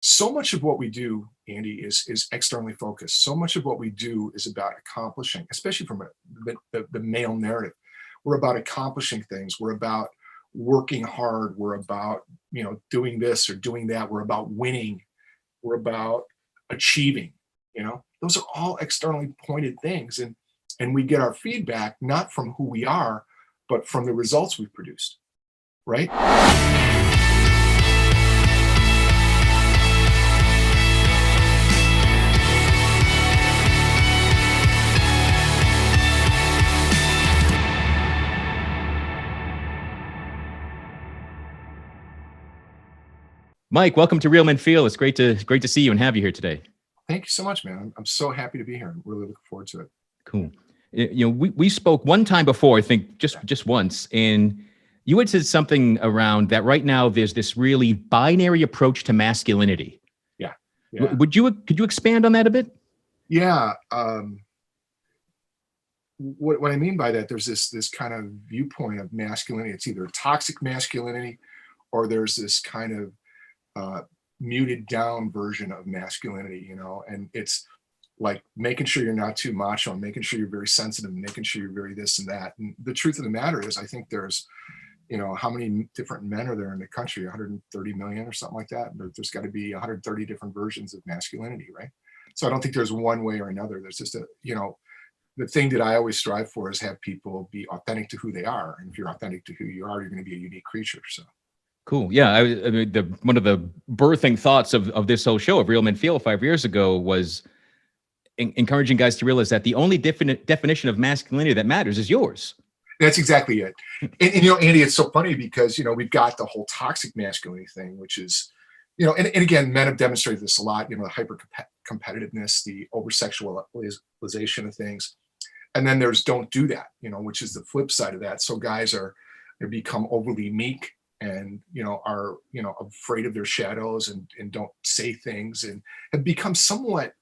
So much of what we do, Andy, is externally focused. So much of what we do is about accomplishing, especially from the male narrative. We're about accomplishing things. We're about working hard. We're about, doing this or doing that. We're about winning. We're about achieving. Those are all externally pointed things, and we get our feedback not from who we are, but from the results we've produced, right? Mike, welcome to Real Men Feel. It's great to see you and have you here today. Thank you so much, man. I'm so happy to be here. I'm really looking forward to it. Cool. We spoke one time before, I think just once, and you had said something around that right now there's this really binary approach to masculinity. Yeah. Could you expand on that a bit? Yeah. What I mean by that, there's this kind of viewpoint of masculinity. It's either toxic masculinity or there's this kind of muted down version of masculinity, and it's like making sure you're not too macho and making sure you're very sensitive and making sure you're very this and that. And the truth of the matter is, I think there's, how many different men are there in the country? 130 million or something like that. There's got to be 130 different versions of masculinity, right? So I don't think there's one way or another. There's just the thing that I always strive for is have people be authentic to who they are. And if you're authentic to who you are, you're going to be a unique creature. So. Cool. Yeah. I mean, one of the birthing thoughts of this whole show of Real Men Feel 5 years ago was encouraging guys to realize that the only definition of masculinity that matters is yours. That's exactly it. And Andy, it's so funny because, we've got the whole toxic masculinity thing, which is, and again, men have demonstrated this a lot, the hyper competitiveness, the over sexualization of things. And then there's don't do that, which is the flip side of that. So guys they become overly meek and are afraid of their shadows and don't say things and have become somewhat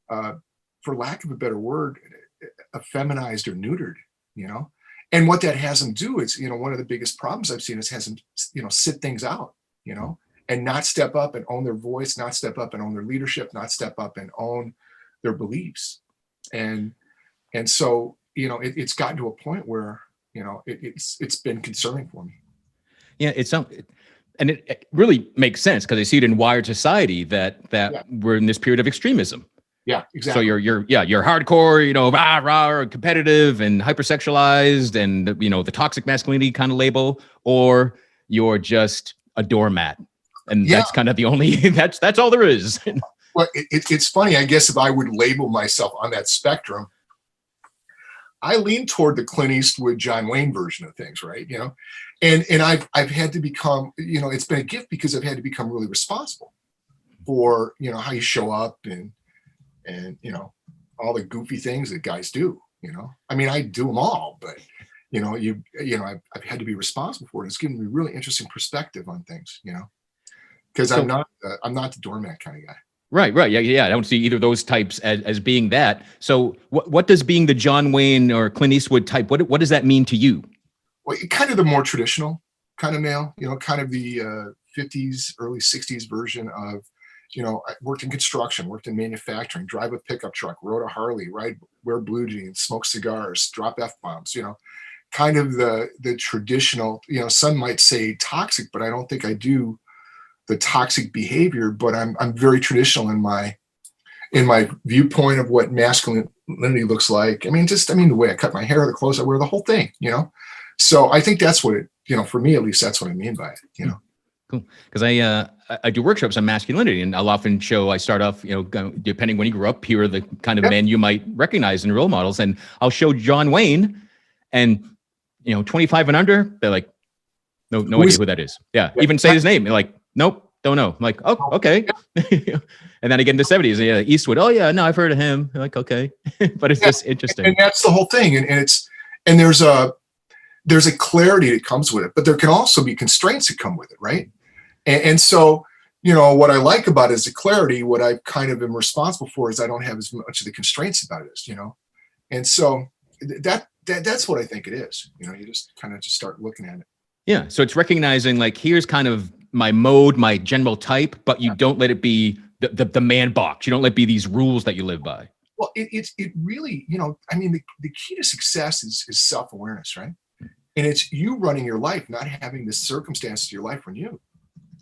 for lack of a better word, effeminized or neutered, and what that has them do is, one of the biggest problems I've seen is has them sit things out, and not step up and own their voice, not step up and own their leadership, not step up and own their beliefs. And so it's gotten to a point where it's been concerning for me. Yeah, and it really makes sense because I see it in wired society that we're in this period of extremism. Yeah, exactly. So you're hardcore, rah, competitive and hypersexualized and the toxic masculinity kind of label, or you're just a doormat. And that's kind of the only that's all there is. Well, it's funny, I guess if I would label myself on that spectrum, I lean toward the Clint Eastwood, John Wayne version of things, right? And I've had to become, it's been a gift because I've had to become really responsible for, how you show up and all the goofy things that guys do, I mean, I do them all, but I've had to be responsible for it. It's given me really interesting perspective on things, because I'm not the doormat kind of guy. Right. Yeah. I don't see either of those types as being that. So what does being the John Wayne or Clint Eastwood type, what does that mean to you? Well, kind of the more traditional kind of male, kind of the 50s, early 60s version of, I worked in construction, worked in manufacturing, drive a pickup truck, rode a Harley, wear blue jeans, smoke cigars, drop F-bombs, kind of the traditional, some might say toxic, but I don't think I do the toxic behavior, but I'm very traditional in my viewpoint of what masculinity looks like. I mean, the way I cut my hair, the clothes I wear, the whole thing, So I think that's what it, for me at least, that's what I mean by it, Cool. Because I do workshops on masculinity, and I'll often show, I start off, depending when you grew up, here are the kind of men you might recognize in role models. And I'll show John Wayne and, 25 and under, they're like, no idea who that is. Yeah. Even say his name. They're like, nope, don't know. I'm like, oh, okay. And then again, the 70s, Eastwood. Oh yeah, no, I've heard of him. I'm like, okay. But it's just interesting. And that's the whole thing. And there's a clarity that comes with it, but there can also be constraints that come with it. Right. And so, what I like about it is the clarity. What I kind of am responsible for is I don't have as much of the constraints about it as, and so that's what I think it is. You just kind of just start looking at it. Yeah. So it's recognizing like, here's kind of my mode, my general type, but you don't let it be the man box. You don't let it be these rules that you live by. Well, it really, I mean, the key to success is self-awareness, right? And it's you running your life, not having the circumstances of your life run you.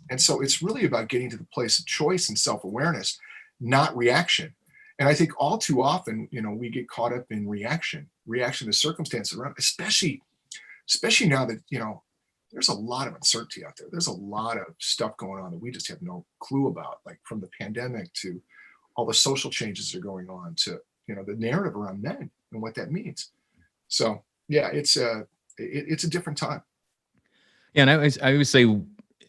And so it's really about getting to the place of choice and self-awareness, not reaction. And I think all too often, we get caught up in reaction to circumstances around, especially now that, there's a lot of uncertainty out there. There's a lot of stuff going on that we just have no clue about, like from the pandemic to all the social changes that are going on to, the narrative around men and what that means. So yeah, it's a different time. Yeah, and I always say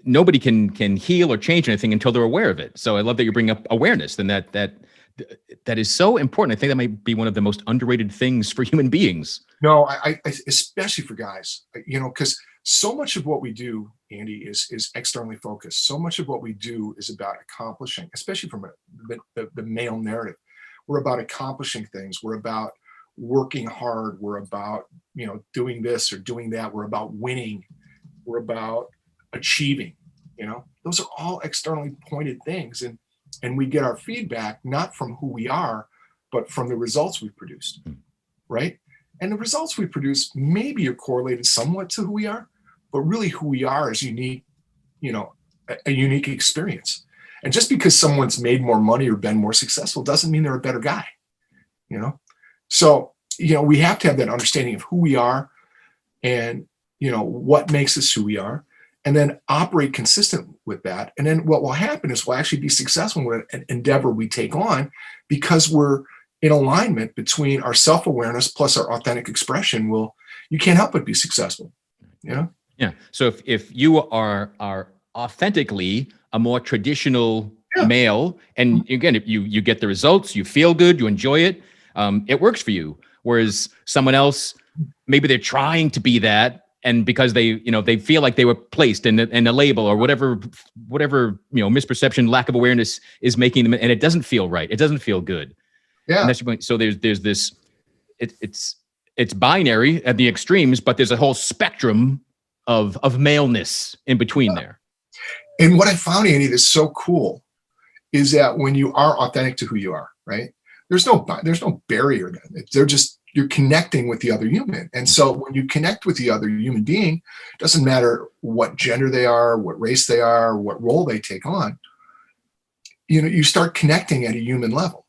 nobody can heal or change anything until they're aware of it. So I love that you bring up awareness, and that is so important. I think that might be one of the most underrated things for human beings. No, I especially for guys, because so much of what we do, Andy, is externally focused. So much of what we do is about accomplishing, especially from the male narrative. We're about accomplishing things. We're about working hard. We're about, doing this or doing that. We're about winning. We're about achieving. Those are all externally pointed things. And we get our feedback not from who we are, but from the results we've produced, right? And the results we produce maybe are correlated somewhat to who we are, but really who we are is unique, a unique experience. And just because someone's made more money or been more successful doesn't mean they're a better guy, So, we have to have that understanding of who we are and, what makes us who we are, and then operate consistent with that. And then what will happen is we'll actually be successful with an endeavor we take on because we're in alignment between our self-awareness plus our authentic expression. You can't help but be successful, Yeah. So if you are authentically a more traditional male, and again, if you get the results, you feel good, you enjoy it, it works for you. Whereas someone else, maybe they're trying to be that, and because they feel like they were placed in a label or whatever misperception, lack of awareness is making them, and it doesn't feel right. It doesn't feel good. Yeah. And that's your point. So there's this, it's binary at the extremes, but there's a whole spectrum of maleness in between there. And what I found, Andy, that's so cool is that when you are authentic to who you are, right? There's no barrier then. You're connecting with the other human. And so when you connect with the other human being, doesn't matter what gender they are, what race they are, what role they take on, you start connecting at a human level.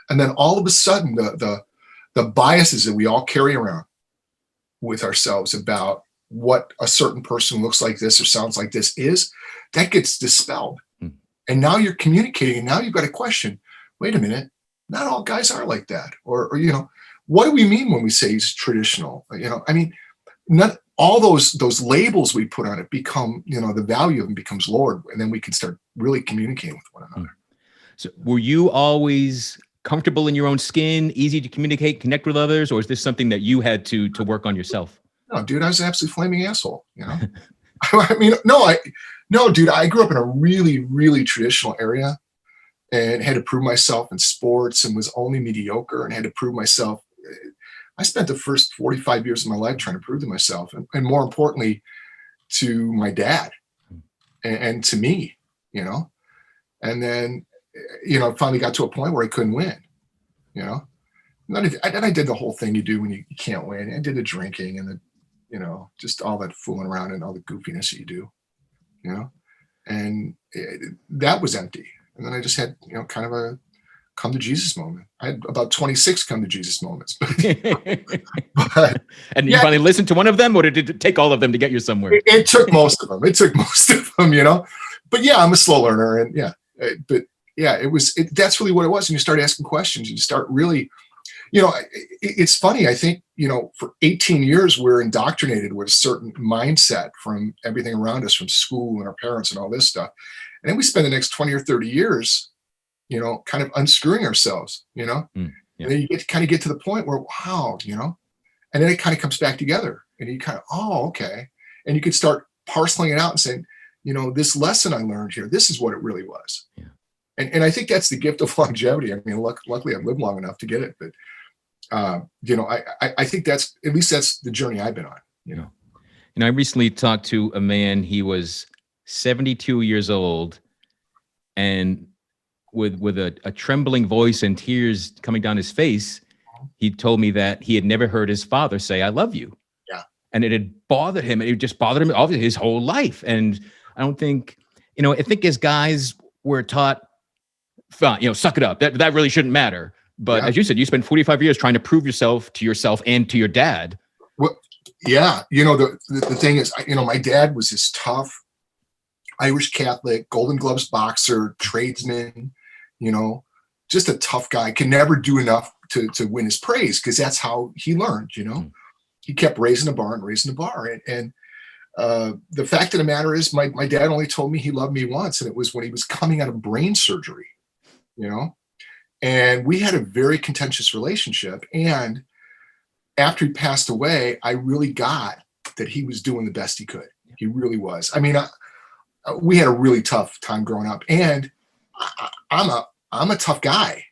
And then all of a sudden the biases that we all carry around with ourselves about what a certain person looks like this or sounds like this is, that gets dispelled. And now you're communicating, and now you've got a question. Wait a minute, not all guys are like that. Or what do we mean when we say he's traditional? Not all those labels we put on it become, the value of them becomes lowered, and then we can start really communicating with one another. So were you always comfortable in your own skin, easy to communicate, connect with others, or is this something that you had to work on yourself? No, dude, I was an absolute flaming asshole, No, dude, I grew up in a really, really traditional area and had to prove myself in sports and was only mediocre and had to prove myself. I spent the first 45 years of my life trying to prove to myself and more importantly, to my dad and to me, and then, finally got to a point where I couldn't win, And then I did the whole thing you do when you can't win. I did the drinking and just all that fooling around and all the goofiness that you do, and that was empty. And then I just had, kind of a come to Jesus moment. I had about 26 come to Jesus moments. And you finally listened to one of them, or did it take all of them to get you somewhere? It took most of them. But yeah, I'm a slow learner, and that's really what it was. And you start asking questions, and you start really, it's funny. I think, for 18 years, we're indoctrinated with a certain mindset from everything around us, from school and our parents and all this stuff. And then we spend the next 20 or 30 years, kind of unscrewing ourselves, And then you get to the point where, wow, and then it kind of comes back together and you kind of, oh, okay. And you can start parceling it out and saying, this lesson I learned here, this is what it really was. Yeah. And I think that's the gift of longevity. I mean, luckily I've lived long enough to get it, but I think that's the journey I've been on, I recently talked to a man. He was 72 years old, and with a trembling voice and tears coming down his face, he told me that he had never heard his father say, "I love you." Yeah. And it had bothered him. It just bothered him obviously his whole life. And I don't think, I think as guys we're taught, fine, suck it up. That really shouldn't matter. But as you said, you spent 45 years trying to prove yourself to yourself and to your dad. Well, yeah. The thing is, my dad was this tough Irish Catholic, Golden Gloves boxer, tradesman, just a tough guy, can never do enough to win his praise, because that's how he learned, He kept raising the bar and raising the bar. And the fact of the matter is, my dad only told me he loved me once, and it was when he was coming out of brain surgery, and we had a very contentious relationship. And after he passed away, I really got that he was doing the best he could. He really was. I mean, we had a really tough time growing up, and I'm a tough guy.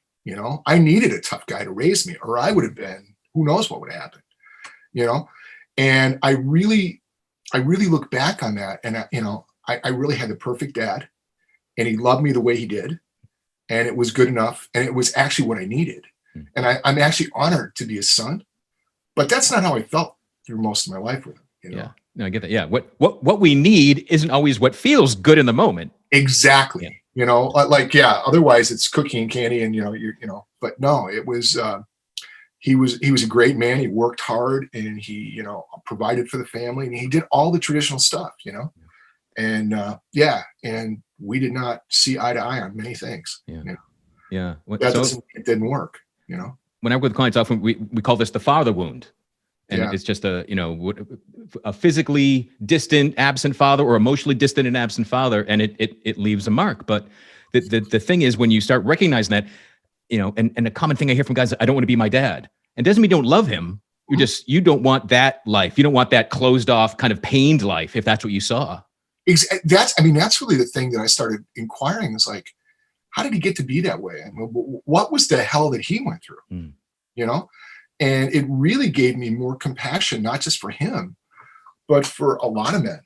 I needed a tough guy to raise me, or I would have been, who knows what would happen, and I really look back on that, and I really had the perfect dad, and he loved me the way he did, and it was good enough, and it was actually what I needed. And I'm actually honored to be his son, but that's not how I felt through most of my life with him. Yeah, no, I get that. Yeah, what we need isn't always what feels good in the moment. Exactly. Otherwise it's cookie and candy, and but no, it was. He was a great man. He worked hard, and he provided for the family, and he did all the traditional stuff. And and we did not see eye to eye on many things. Yeah. It didn't work. When I work with clients, often we call this the father wound. And it's just a physically distant, absent father, or emotionally distant and absent father, and it leaves a mark. But the thing is, when you start recognizing that, and a common thing I hear from guys, I don't want to be my dad. And doesn't mean you don't love him. You don't want that life. You don't want that closed off, kind of pained life, if that's what you saw. That's really the thing that I started inquiring, is like, how did he get to be that way? I mean, what was the hell that he went through? And it really gave me more compassion, not just for him, but for a lot of men,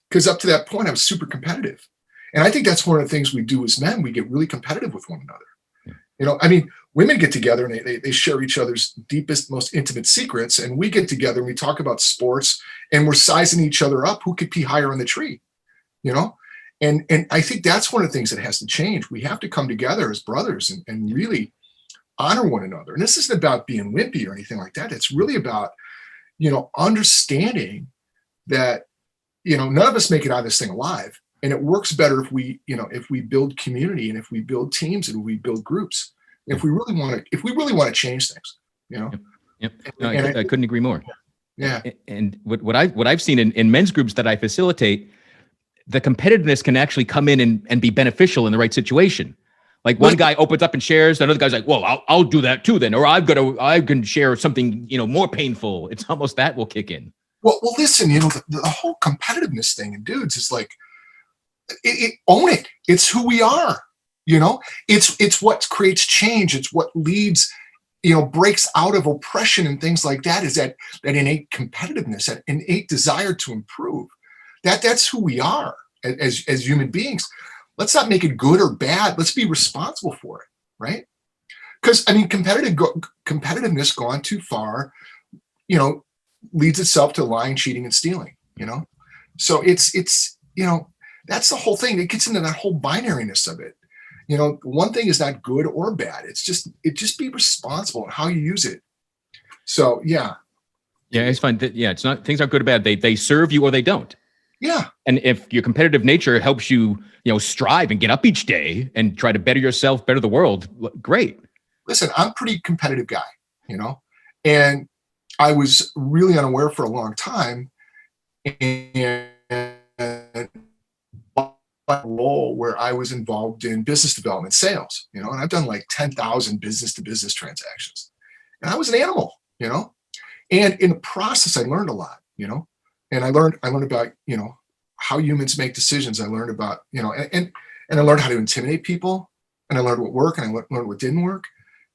because up to that point, I was super competitive. And I think that's one of the things we do as men. We get really competitive with one another. Women get together and they share each other's deepest, most intimate secrets. And we get together and we talk about sports, and we're sizing each other up. Who could pee higher on the tree? And I think that's one of the things that has to change. We have to come together as brothers and really honor one another. And this isn't about being wimpy or anything like that. It's really about, understanding that, none of us make it out of this thing alive. And it works better if we build community, and if we build teams, and we build groups. If we really want to change things, Yep. No, I couldn't agree more. Yeah. And what I've seen in men's groups that I facilitate, the competitiveness can actually come in and be beneficial in the right situation. Like one guy opens up and shares, another guy's like, "Well, I'll do that too then," or I can share something more painful. It's almost that will kick in. Well, listen, the whole competitiveness thing in dudes is like, own it. It's who we are. It's what creates change. It's what leads, breaks out of oppression and things like that. Is that innate competitiveness, that innate desire to improve. That's who we are as human beings. Let's not make it good or bad. Let's be responsible for it, right? Because competitiveness gone too far, leads itself to lying, cheating, and stealing. So it's that's the whole thing. It gets into that whole binariness of it. One thing is not good or bad. It's just be responsible in how you use it. So yeah, it's fine. It's not, things aren't good or bad. They serve you or they don't. Yeah. And if your competitive nature helps you, strive and get up each day and try to better yourself, better the world, great. Listen, I'm a pretty competitive guy, and I was really unaware for a long time, and role where I was involved in business development, sales, and I've done like 10,000 business to business transactions, and I was an animal, and in the process, I learned a lot, and I learned about, how humans make decisions. I learned about, and I learned how to intimidate people, and I learned what worked, and I learned what didn't work.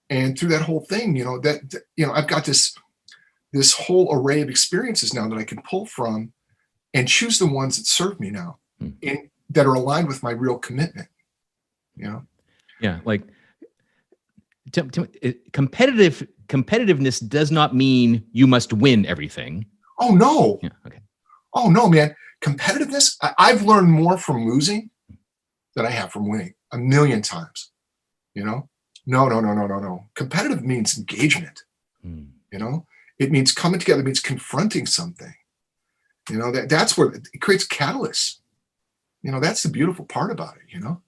And through that whole thing, I've got this whole array of experiences now that I can pull from, and choose the ones that serve me now Hmm. and that are aligned with my real commitment, you know? Yeah. Like competitiveness does not mean you must win everything. Oh, no. Yeah. Okay. Oh, no, man. Competitiveness, I've learned more from losing than I have from winning a million times, you know? No, no, no, no, no, no. Competitive means engagement, Hmm. you know? It means coming together, it means confronting something. You know, that's where it creates catalysts. You know, that's the beautiful part about it, you know?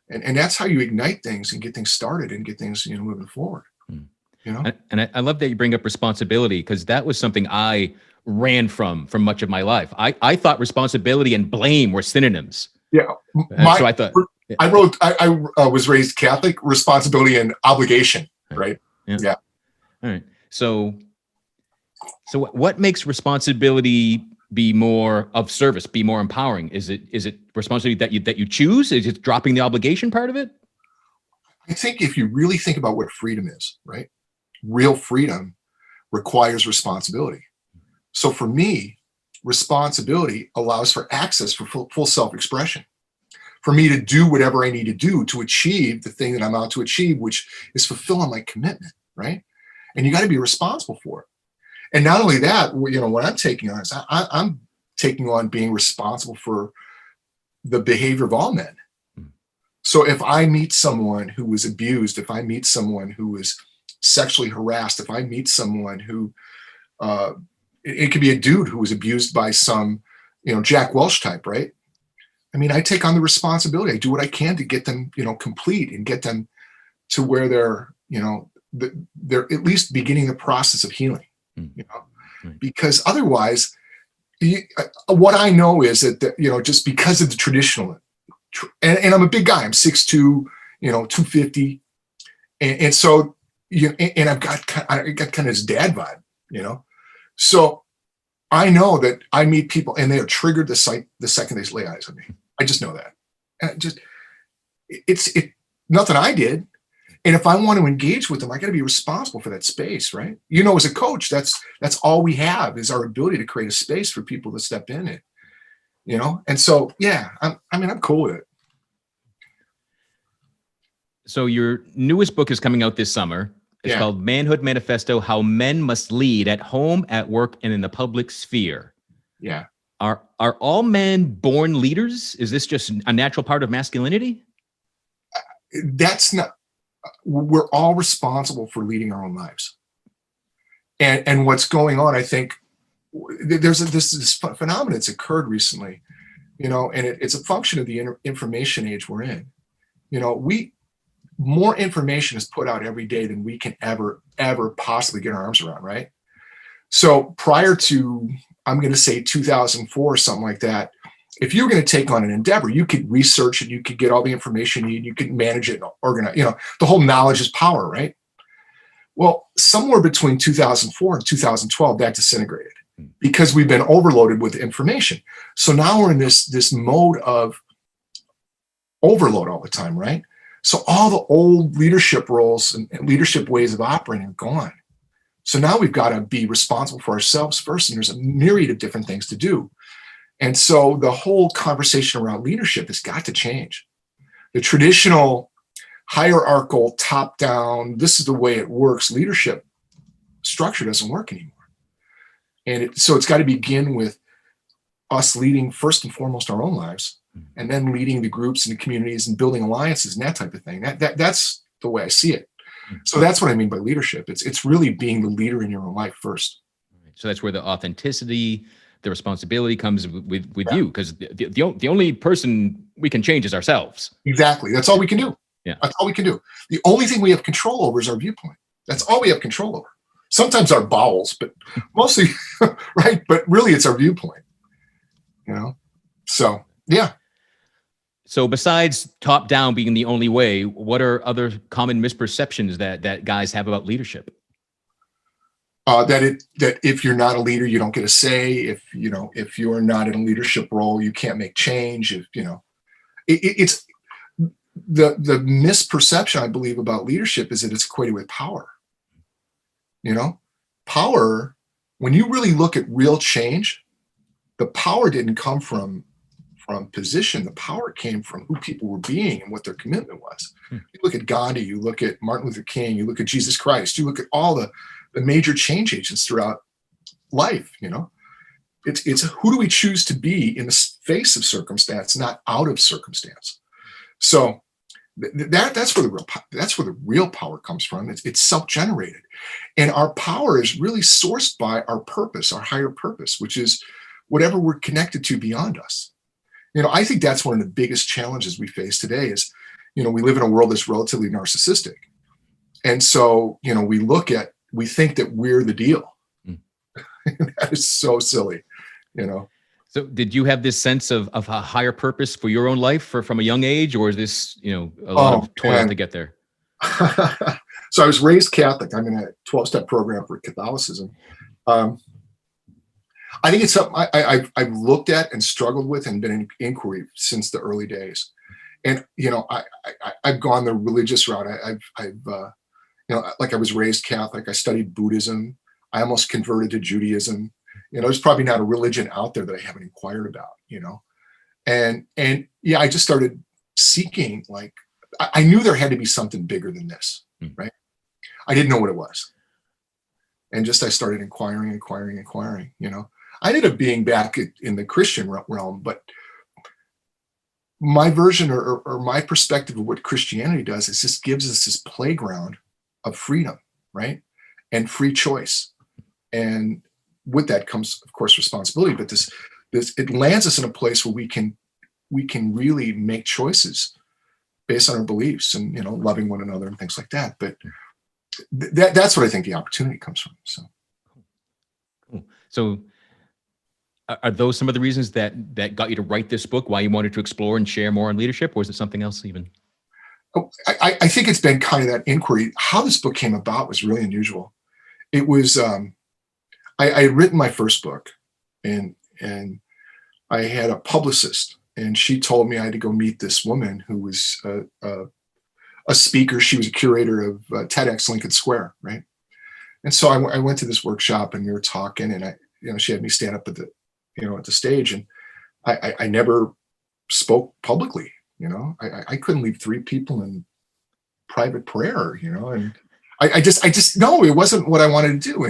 And that's how you ignite things and get things started and get things, you know, moving forward, Hmm. you know? And I love that you bring up responsibility, because that was something I ran from much of my life. I thought responsibility and blame were synonyms. Yeah. So I thought, I was raised Catholic, responsibility and obligation, right? yeah. Yeah. All right. So what makes responsibility be more of service, be more empowering? Is it responsibility that you choose? Is it dropping the obligation part of it? I think if you really think about what freedom is, right? Real freedom requires responsibility. So for me, responsibility allows for access for full self-expression, for me to do whatever I need to do to achieve the thing that I'm out to achieve, which is fulfilling my commitment, right? And you got to be responsible for it. And not only that, you know, what I'm taking on is I'm taking on being responsible for the behavior of all men. So if I meet someone who was abused, if I meet someone who was sexually harassed, if I meet someone who, it could be a dude who was abused by some, you know, Jack Welch type, right? I mean, I take on the responsibility. I do what I can to get them, you know, complete and get them to where they're, you know, they're at least beginning the process of healing, you know, because otherwise, what I know is that, you know, just because of the traditional, and I'm a big guy, I'm 6'2", you know, 250. And so, you know, and I got kind of this dad vibe, you know? So I know that I meet people and they are triggered the second they lay eyes on me. I just know that. And it's nothing I did. And if I want to engage with them, I got to be responsible for that space, right? You know, as a coach, that's all we have is our ability to create a space for people to step in it, you know? And so, yeah, I'm cool with it. So your newest book is coming out this summer. It's called Manhood Manifesto: How Men Must Lead at Home, at Work, and in the Public Sphere. Yeah. Are all men born leaders? Is this just a natural part of masculinity? That's not, we're all responsible for leading our own lives. And what's going on, I think there's this phenomenon that's occurred recently, you know, and it's a function of the information age we're in. You know, more information is put out every day than we can ever possibly get our arms around, right? So prior to, I'm going to say 2004 or something like that, if you were going to take on an endeavor, you could research it, you could get all the information you need, you could manage it and organize, you know, the whole knowledge is power, right? Well, somewhere between 2004 and 2012, that disintegrated because we've been overloaded with information. So now we're in this mode of overload all the time, right? So all the old leadership roles and leadership ways of operating are gone. So now we've got to be responsible for ourselves first, and there's a myriad of different things to do. And so the whole conversation around leadership has got to change. The traditional hierarchical, top-down, this is the way it works, leadership structure doesn't work anymore. And so it's got to begin with us leading first and foremost our own lives, and then leading the groups and the communities and building alliances and that type of thing. That's the way I see it. So that's what I mean by leadership. It's really being the leader in your own life first. So that's where the authenticity, the responsibility comes with you, because the only person we can change is ourselves. Exactly. That's all we can do. Yeah. That's all we can do. The only thing we have control over is our viewpoint. That's all we have control over. Sometimes our bowels, but mostly, right? But really it's our viewpoint, you know? So, yeah. So besides top down being the only way, what are other common misperceptions that guys have about leadership? That if you're not a leader, you don't get a say. If you're not in a leadership role, you can't make change. If you know, it's the misperception I believe about leadership is that it's equated with power. You know, power. When you really look at real change, the power didn't come from position. The power came from who people were being and what their commitment was. You look at Gandhi, you look at Martin Luther King, you look at Jesus Christ, you look at all the major change agents throughout life. It's who do we choose to be in the face of circumstance, not out of circumstance. So that's where the real power comes from. It's self-generated, and our power is really sourced by our purpose, our higher purpose, which is whatever we're connected to beyond us. I think that's one of the biggest challenges we face today is, we live in a world that's relatively narcissistic. And so, we think that we're the deal. That is so silly, So did you have this sense of a higher purpose for your own life from a young age, or is this, a lot of toil to get there? So I was raised Catholic. I'm in a 12-step program for Catholicism. I think it's something I've looked at and struggled with and been in inquiry since the early days. And, I've gone the religious route. Like I was raised Catholic. I studied Buddhism. I almost converted to Judaism. There's probably not a religion out there that I haven't inquired about, and yeah, I just started seeking, like, I knew there had to be something bigger than this, right? I didn't know what it was. And I started inquiring. I ended up being back in the Christian realm, but my version or my perspective of what Christianity does is just gives us this playground of freedom, right? And free choice. And with that comes, of course, responsibility, but this it lands us in a place where we can really make choices based on our beliefs and, loving one another and things like that. But that's what I think the opportunity comes from. So. Cool. So are those some of the reasons that got you to write this book, why you wanted to explore and share more on leadership, or is it something else even? Oh, I think it's been kind of that inquiry. How this book came about was really unusual. It was, I had written my first book, and I had a publicist, and she told me I had to go meet this woman who was a speaker. She was a curator of TEDx Lincoln Square, right? And so I went to this workshop, and we were talking, and she had me stand up at the stage, and I never spoke publicly. I couldn't leave 3 people in private prayer, and I just no, it wasn't what I wanted to do.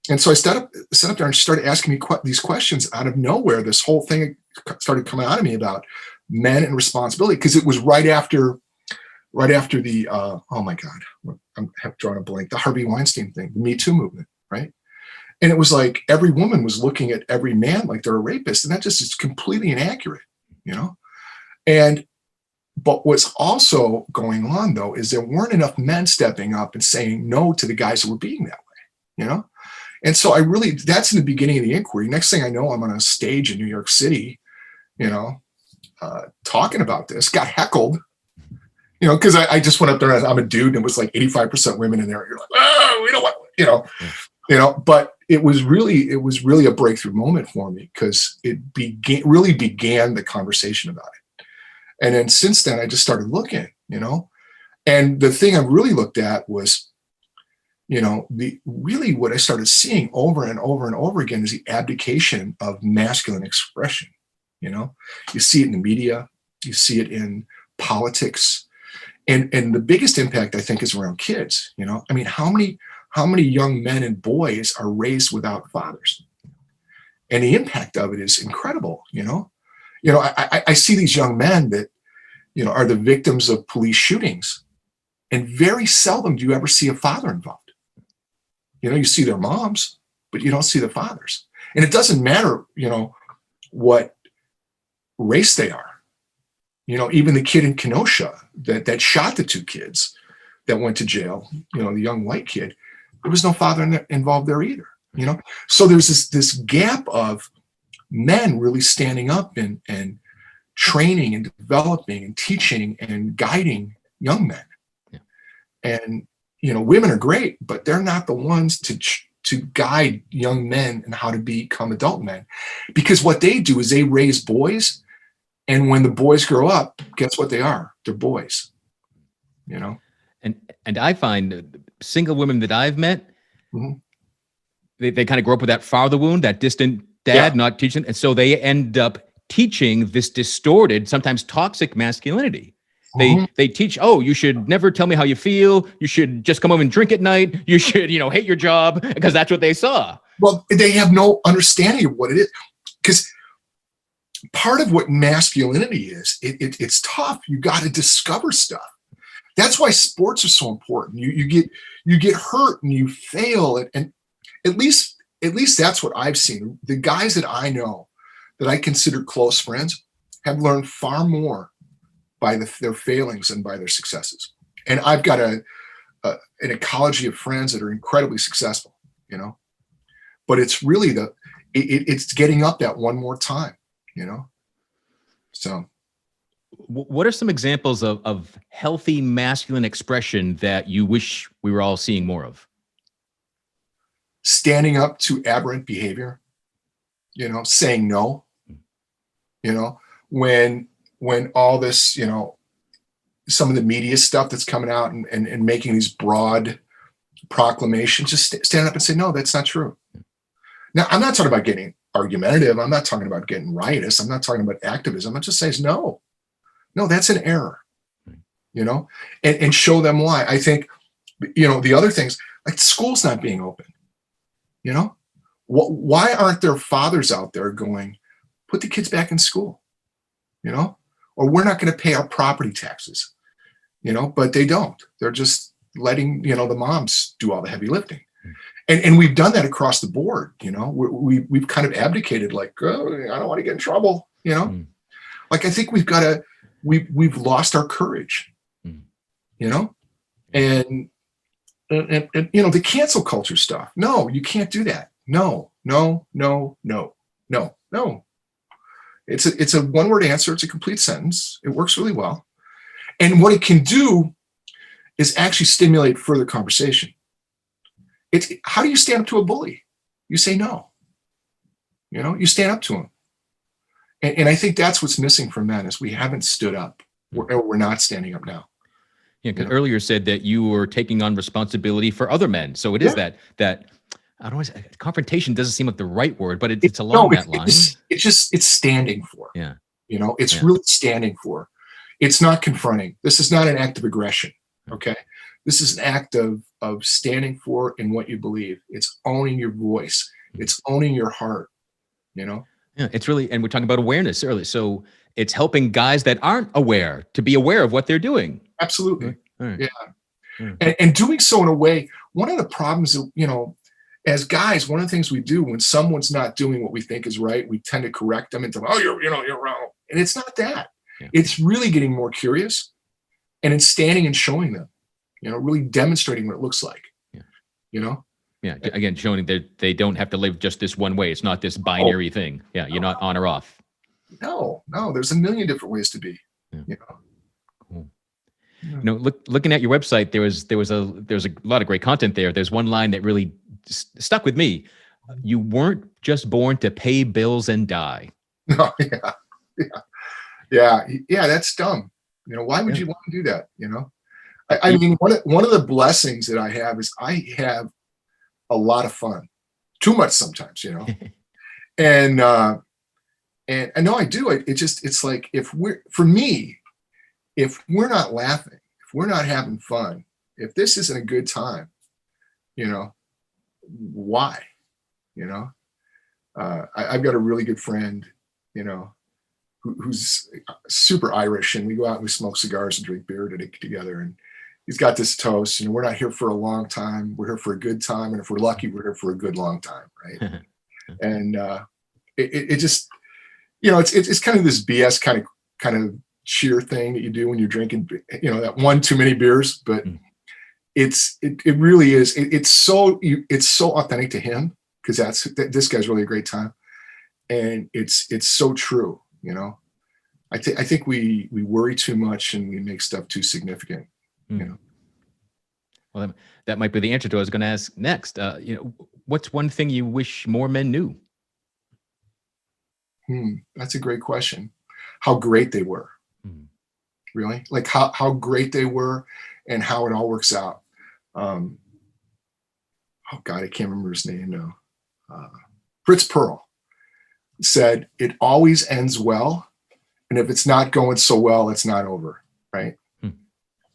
And so I sat up there and started asking me these questions out of nowhere. This whole thing started coming out of me about men and responsibility, because it was right after the oh my God, I'm drawing a blank, the Harvey Weinstein thing, the Me Too movement, right? And it was like every woman was looking at every man like they're a rapist, and that just is completely inaccurate, But what's also going on, though, is there weren't enough men stepping up and saying no to the guys that were being that way, And so that's in the beginning of the inquiry. Next thing I know, I'm on a stage in New York City, talking about this, got heckled, because I just went up there and I'm a dude, and it was like 85% women in there. You're like, oh, we don't want, but it was really a breakthrough moment for me, because it really began the conversation about it. And then since then, I just started looking, and the thing I really looked at was, what I started seeing over and over and over again is the abdication of masculine expression. You see it in the media, you see it in politics, and the biggest impact, I think, is around kids. I mean, how many young men and boys are raised without fathers? And the impact of it is incredible. I see these young men that, are the victims of police shootings, and very seldom do you ever see a father involved. You see their moms, but you don't see the fathers. And it doesn't matter, what race they are. Even the kid in Kenosha that shot the 2 kids that went to jail, the young white kid, there was no father involved there either. So there's this gap of men really standing up and training and developing and teaching and guiding young men. Yeah. And women are great, but they're not the ones to guide young men and how to become adult men, because what they do is they raise boys, and when the boys grow up, guess what they are? They're boys. And I find single women that I've met, mm-hmm. they kind of grow up with that father wound, that distant dad not teaching. And so they end up teaching this distorted, sometimes toxic masculinity. They teach, oh, you should never tell me how you feel. You should just come home and drink at night. You should, hate your job, because that's what they saw. Well, they have no understanding of what it is. Because part of what masculinity is, it's tough. You got to discover stuff. That's why sports are so important. You get hurt and you fail, and at least that's what I've seen. The guys that I know that I consider close friends have learned far more by their failings than by their successes. And I've got an ecology of friends that are incredibly successful, but it's really it's getting up that one more time, so. What are some examples of healthy masculine expression that you wish we were all seeing more of? Standing up to aberrant behavior, saying no, when all this, some of the media stuff that's coming out and making these broad proclamations, just stand up and say, no, that's not true. Now, I'm not talking about getting argumentative. I'm not talking about getting riotous. I'm not talking about activism. I'm just saying, no, that's an error, and show them why. I think, the other things, like school's not being open, why aren't there fathers out there going, put the kids back in school, or we're not going to pay our property taxes, but they don't. They're just letting, the moms do all the heavy lifting. And we've done that across the board, we've kind of abdicated, like, oh, I don't want to get in trouble, like, I think we've lost our courage, and the cancel culture stuff. No, you can't do that. No. It's a one-word answer. It's a complete sentence. It works really well. And what it can do is actually stimulate further conversation. How do you stand up to a bully? You say no. You stand up to him. And I think that's what's missing from men, is we haven't stood up. We're not standing up now. Yeah, because earlier said that you were taking on responsibility for other men. So it is that I don't know, confrontation doesn't seem like the right word, but it's along that line. It's standing for. Yeah. It's really standing for. It's not confronting. This is not an act of aggression. Okay. This is an act of standing for in what you believe. It's owning your voice. It's owning your heart, Yeah, it's really, and we're talking about awareness earlier. So it's helping guys that aren't aware to be aware of what they're doing. Absolutely. Right. Yeah. And doing so in a way, one of the problems, as guys, one of the things we do when someone's not doing what we think is right, we tend to correct them and tell them, oh, you're wrong. And it's not that. Yeah. It's really getting more curious, and it's standing and showing them, really demonstrating what it looks like, Yeah, again, showing that they don't have to live just this one way. It's not this binary thing. Yeah, you're not on or off. No, there's a million different ways to be. Yeah. Cool. Yeah. Looking at your website, there was a lot of great content there. There's one line that really stuck with me. You weren't just born to pay bills and die. No, yeah. That's dumb. Why would you want to do that? I mean, one of the blessings that I have is I have a lot of fun, too much sometimes, and I know I do. It's like, if we're not laughing, if we're not having fun, if this isn't a good time, why? I've got a really good friend, who's super Irish, and we go out and we smoke cigars and drink beer together, and he's got this toast, we're not here for a long time, we're here for a good time, and if we're lucky, we're here for a good long time, right? And it just, it's kind of this BS kind of cheer thing that you do when you're drinking, that one too many beers, but it really is. It's so authentic to him, because this guy's really a great time, and it's so true. I think we worry too much and we make stuff too significant. Well, that might be the answer to what I was going to ask next. What's one thing you wish more men knew? That's a great question. How great they were. Really? Like how great they were and how it all works out. Oh God, I can't remember his name now. Fritz Perl. said, it always ends well. And if it's not going so well, it's not over. Right.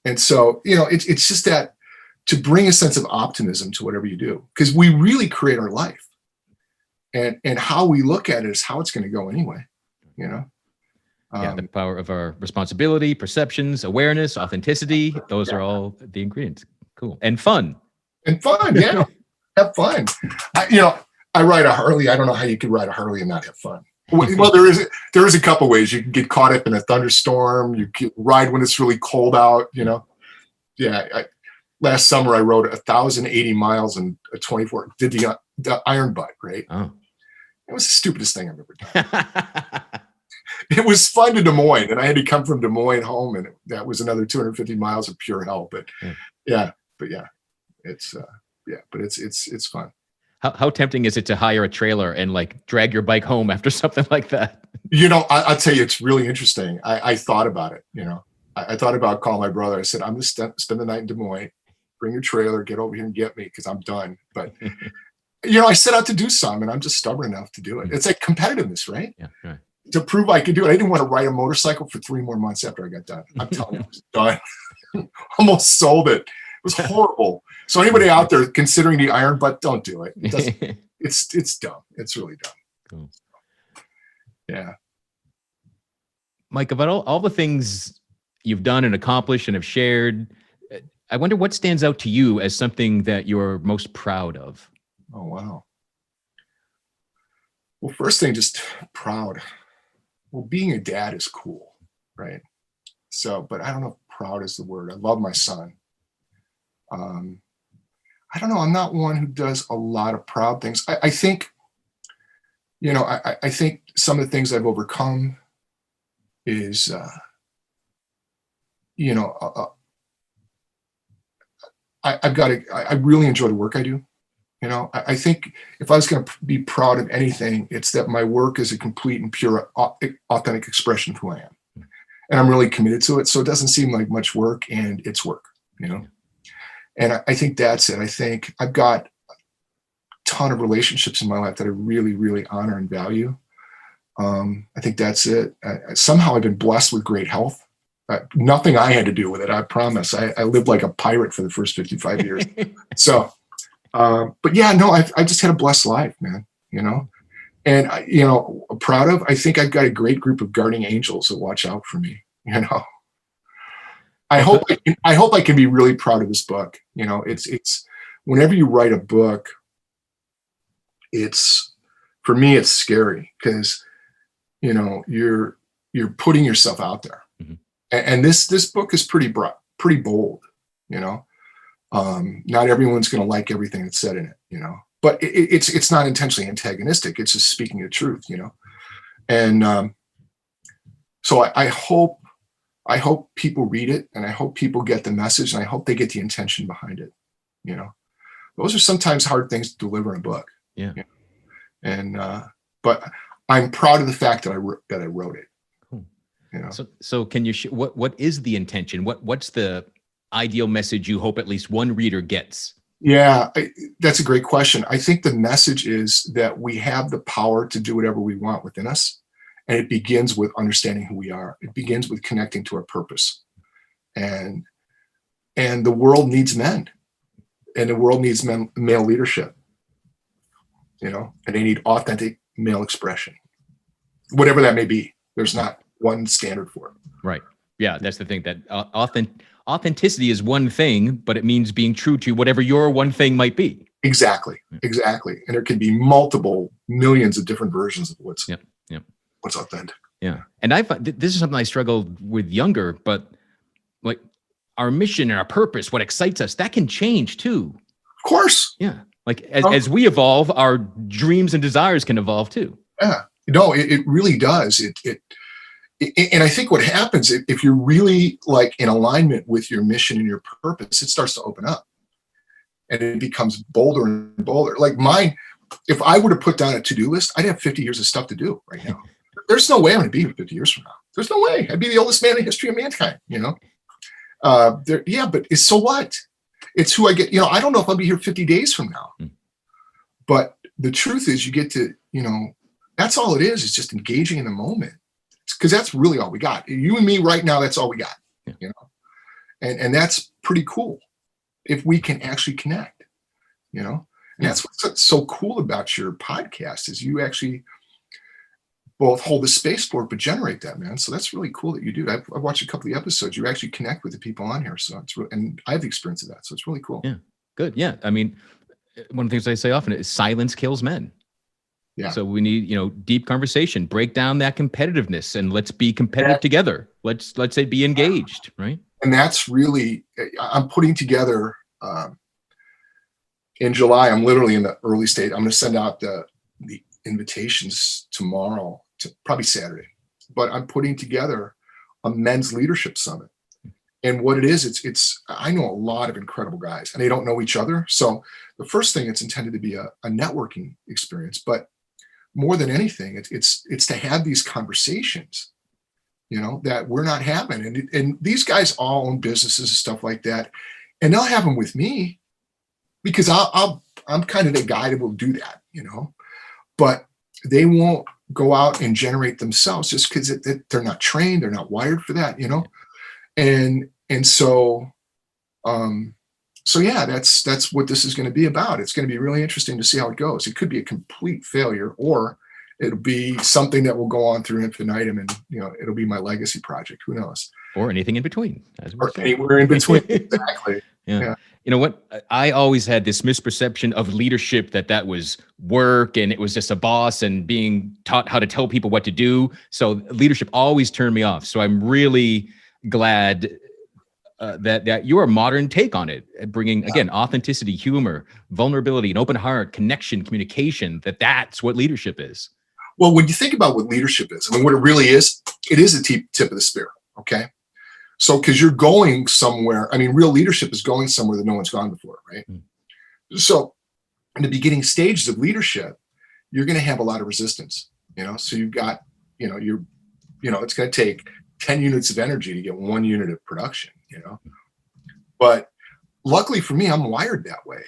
And so, it's just that to bring a sense of optimism to whatever you do, because we really create our life, and how we look at it is how it's going to go anyway. The power of our responsibility, perceptions, awareness, authenticity. Those are all the ingredients. Cool. And fun. Yeah. Have fun. I ride a Harley. I don't know how you could ride a Harley and not have fun. Well, there is a couple ways. You can get caught up in a thunderstorm. You can ride when it's really cold out, Yeah. Last summer I rode 1,080 miles in a 24, did the iron butt, right? Oh. It was the stupidest thing I've ever done. It was fun to Des Moines, and I had to come from Des Moines home, and that was another 250 miles of pure hell. But it's fun. How tempting is it to hire a trailer and like drag your bike home after something like that? I'll tell you, it's really interesting. I thought about it. I thought about calling my brother. I said, I'm going to spend the night in Des Moines. Bring your trailer, get over here and get me, because I'm done. But I set out to do some, and I'm just stubborn enough to do it. It's like competitiveness, right? Yeah, right. To prove I could do it. I didn't want to ride a motorcycle for 3 more months after I got done. I'm telling you, I was done. Almost sold it. It was horrible. So anybody out there considering the iron butt, don't do it. It's dumb. It's really dumb. Cool. Yeah. Mike, about all the things you've done and accomplished and have shared, I wonder what stands out to you as something that you're most proud of. Oh, wow. Well, first thing, just proud. Well, being a dad is cool, right? So, but I don't know if proud is the word. I love my son. I don't know. I'm not one who does a lot of proud things. I think, I think some of the things I've overcome is, I really enjoy the work I do. I think if I was going to be proud of anything, it's that my work is a complete and pure, authentic expression of who I am. And I'm really committed to it. So it doesn't seem like much work, and it's work, And I think that's it. I think I've got a ton of relationships in my life that I really, really honor and value. I think that's it. Somehow I've been blessed with great health. Nothing I had to do with it, I promise. I lived like a pirate for the first 55 years. So, but yeah, no, I just had a blessed life, man, and proud of, I think I've got a great group of guardian angels that watch out for me, I hope I can be really proud of this book. It's whenever you write a book, for me, it's scary because, you're putting yourself out there. Mm-hmm. And this book is pretty bold, not everyone's going to like everything that's said in it, but it's not intentionally antagonistic. It's just speaking the truth, and so I hope people read it, and I hope people get the message, and I hope they get the intention behind it. Those are sometimes hard things to deliver in a book. Yeah. And but I'm proud of the fact that I wrote it. Cool. So can you what is the intention? What's the ideal message you hope at least one reader gets? Yeah, that's a great question. I think the message is that we have the power to do whatever we want within us. And it begins with understanding who we are. It begins with connecting to our purpose. And the world needs men. And the world needs male leadership. And they need authentic male expression. Whatever that may be. There's not one standard for it. Right. Yeah, that's the thing, that authenticity is one thing, but it means being true to whatever your one thing might be. Exactly. And there can be multiple millions of different versions of what's authentic. Yeah. And this is something I struggled with younger, but like our mission and our purpose, what excites us, that can change too. Of course. Yeah. Like as we evolve, our dreams and desires can evolve too. Yeah. No, it really does. And I think what happens if you're really like in alignment with your mission and your purpose, it starts to open up, and it becomes bolder and bolder. Like mine, if I were to put down a to-do list, I'd have 50 years of stuff to do right now. There's no way I'm going to be here 50 years from now. There's no way. I'd be the oldest man in the history of mankind, but so what? It's who I get, I don't know if I'll be here 50 days from now, but the truth is you get to, That's all it is. It's just engaging in the moment. Because that's really all we got. You and me right now, that's all we got. Yeah. You know, and that's pretty cool if we can actually connect. You know, and Yeah. that's what's so cool about your podcast is you actually both hold the space for it, but generate that, man. So that's really cool that you do. I've watched a couple of the episodes. You actually connect with the people on here. So it's and I have the experience of that. So it's really cool. Yeah. Good. Yeah. I mean, one of the things I say often is silence kills men. Yeah. So we need, deep conversation, break down that competitiveness, and let's be competitive together. Let's say be engaged, right? And that's really, I'm putting together, in July, I'm literally in the early state. I'm going to send out the invitations tomorrow, to probably Saturday, but I'm putting together a men's leadership summit. And what it is, it's I know a lot of incredible guys and they don't know each other. So the first thing, it's intended to be a networking experience, but more than anything, it's to have these conversations, that we're not having. And these guys all own businesses and stuff like that. And they'll have them with me because I'm kind of the guy that will do that, but they won't go out and generate themselves just because they're not trained, they're not wired for that, and so yeah, that's what this is going to be about. It's going to be really interesting to see how it goes. It could be a complete failure, or it'll be something that will go on through infinitum, and it'll be my legacy project. Who knows? Or anything in between, or anywhere in between. Exactly. Yeah. You know what? I always had this misperception of leadership that was work and it was just a boss and being taught how to tell people what to do. So leadership always turned me off. So I'm really glad that your modern take on it, bringing again authenticity, humor, vulnerability, an open heart, connection, communication. That's what leadership is. Well, when you think about what leadership is, I mean, what it really is, it is the tip of the spear. Okay. So, because you're going somewhere, I mean, real leadership is going somewhere that no one's gone before, right? So, in the beginning stages of leadership, you're going to have a lot of resistance, So you've got, it's going to take 10 units of energy to get 1 unit of production, But luckily for me, I'm wired that way.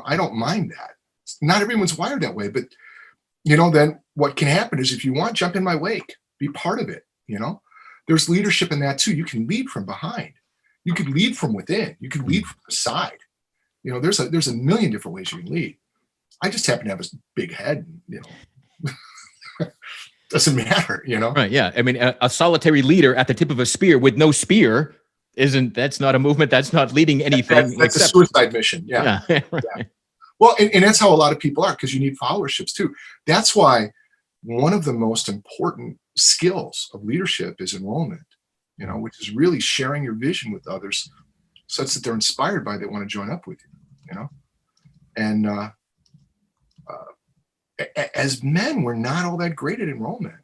I don't mind that. Not everyone's wired that way, but then what can happen is if you want, jump in my wake, be part of it, There's leadership in that too. You can lead from behind. You can lead from within. You can lead from the side. There's a million different ways you can lead. I just happen to have a big head, doesn't matter, Right. Yeah. I mean, a solitary leader at the tip of a spear with no spear that's not a movement. That's not leading anything. That's a suicide mission. Yeah. Right. Yeah. Well, and that's how a lot of people are, because you need followerships too. That's why one of the most important skills of leadership is enrollment, which is really sharing your vision with others such that they're inspired by it, they want to join up with you, And as men, we're not all that great at enrollment.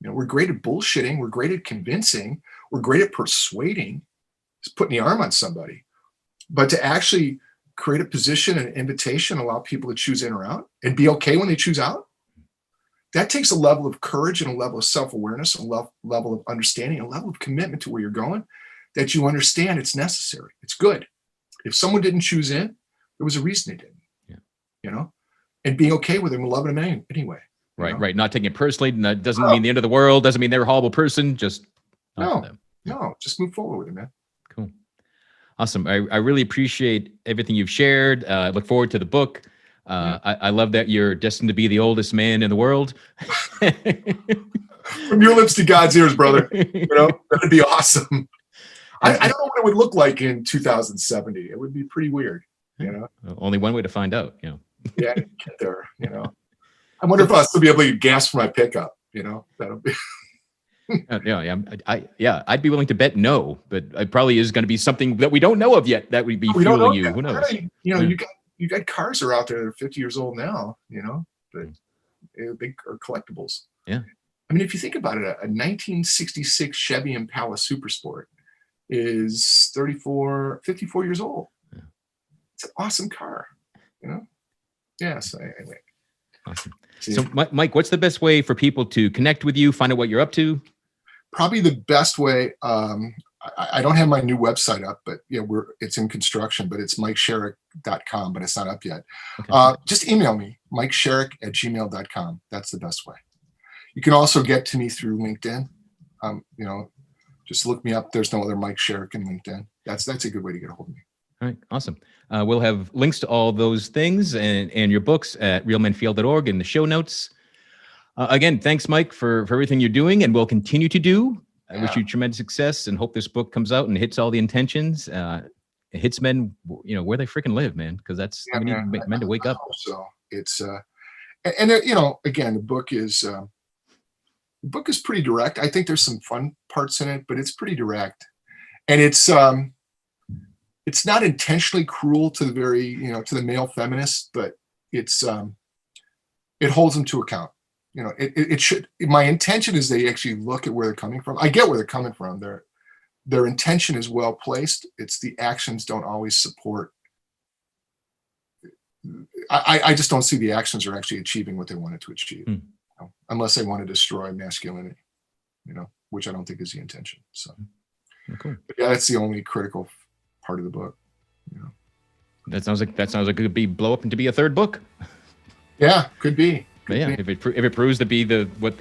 We're great at bullshitting. We're great at convincing. We're great at persuading, just putting the arm on somebody. But to actually create a position, an invitation, allow people to choose in or out, and be okay when they choose out, that takes a level of courage and a level of self-awareness, a level of understanding, a level of commitment to where you're going, that you understand it's necessary. It's good. If someone didn't choose in, there was a reason they didn't, and being okay with them and loving them anyway. Right. Right. Not taking it personally. That doesn't mean the end of the world. Doesn't mean they're a horrible person. Just not for them. No, just move forward with it, man. Cool. Awesome. I really appreciate everything you've shared. I look forward to the book. I love that you're destined to be the oldest man in the world. From your lips to God's ears, brother. That'd be awesome. I don't know what it would look like in 2070. It would be pretty weird, Only one way to find out, Yeah, get there, I wonder if I'll still be able to get gas for my pickup, that'll be. I'd be willing to bet no, but it probably is going to be something that we don't know of yet that would be fueling you. Who knows? You got cars that are out there that are 50 years old now, but they are collectibles. Yeah. I mean, if you think about it, a 1966 Chevy Impala Super Sport is 54 years old. Yeah. It's an awesome car, Yeah. So anyway. Awesome. So Mike, what's the best way for people to connect with you, find out what you're up to? Probably the best way. I don't have my new website up, but it's in construction, but it's MikeShereck.com, but it's not up yet. Okay. Just email me, MikeShereck@gmail.com. That's the best way. You can also get to me through LinkedIn. Just look me up. There's no other Mike Shereck in LinkedIn. That's a good way to get a hold of me. All right, awesome. We'll have links to all those things and your books at realmenfeel.org in the show notes. Again, thanks, Mike, for everything you're doing and will continue to do. I wish you tremendous success and hope this book comes out and hits all the intentions. It hits men, where they freaking live, man, because that's we need men to wake up. So it's again, the book is pretty direct. I think there's some fun parts in it, but it's pretty direct, and it's not intentionally cruel to the male feminist, but it holds them to account. It should. My intention is they actually look at where they're coming from. I get where they're coming from. Their intention is well placed. It's the actions don't always support. I just don't see the actions are actually achieving what they wanted to achieve, unless they want to destroy masculinity, which I don't think is the intention. So, cool. But yeah, that's the only critical part of the book. That sounds like it could be blow up into be a third book. Yeah, could be. But yeah, if it proves to be what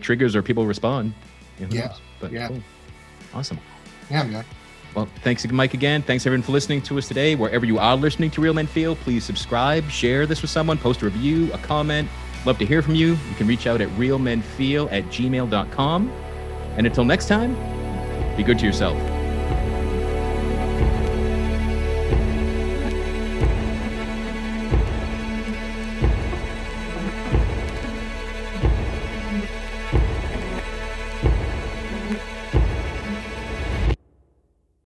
triggers or people respond. But cool. Awesome. Yeah, man. Well, thanks, Mike, again. Thanks, everyone, for listening to us today. Wherever you are listening to Real Men Feel, please subscribe, share this with someone, post a review, a comment. Love to hear from you. You can reach out at realmenfeel@gmail.com. And until next time, be good to yourself.